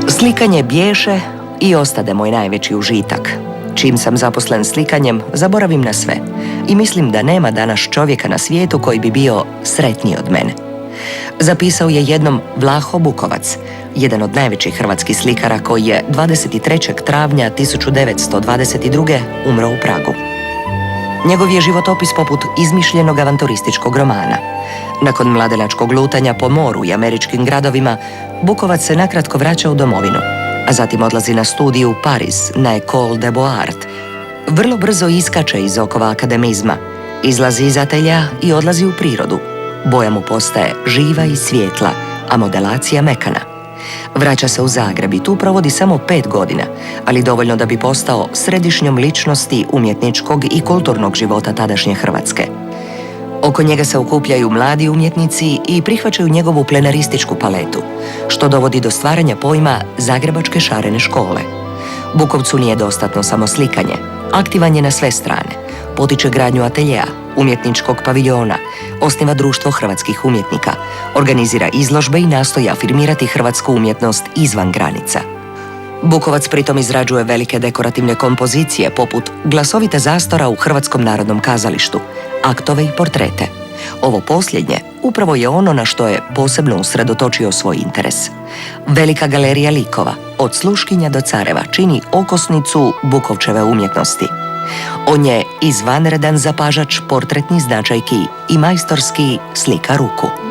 Slikanje bješe i ostade moj najveći užitak. Čim sam zaposlen slikanjem, zaboravim na sve i mislim da nema danas čovjeka na svijetu koji bi bio sretniji od mene. Zapisao je jednom Vlaho Bukovac, jedan od najvećih hrvatskih slikara koji je 23. travnja 1922. umro u Pragu. Njegov je životopis poput izmišljenog avanturističkog romana. Nakon mladenačkog lutanja po moru i američkim gradovima, Bukovac se nakratko vraća u domovinu, a zatim odlazi na studiju u Pariz, na École des Beaux-Arts. Vrlo brzo iskače iz okova akademizma, izlazi iz ateljea i odlazi u prirodu. Boja mu postaje živa i svijetla, a modelacija mekana. Vraća se u Zagreb i tu provodi samo 5 godina, ali dovoljno da bi postao središnjom ličnosti umjetničkog i kulturnog života tadašnje Hrvatske. Oko njega se okupljaju mladi umjetnici i prihvaćaju njegovu plenarističku paletu, što dovodi do stvaranja pojma Zagrebačke šarene škole. Bukovcu nije dostatno samo slikanje, aktivan je na sve strane, potiče gradnju ateljea, umjetničkog paviljona, osniva društvo hrvatskih umjetnika, organizira izložbe i nastoji afirmirati hrvatsku umjetnost izvan granica. Bukovac pritom izrađuje velike dekorativne kompozicije poput Glasovita zastora u Hrvatskom narodnom kazalištu, aktove i portrete. Ovo posljednje upravo je ono na što je posebno usredotočio svoj interes. Velika galerija likova, od sluškinja do careva, čini okosnicu Bukovčeve umjetnosti. On je izvanredan zapažač portretnih značajki i majstorski slika ruku.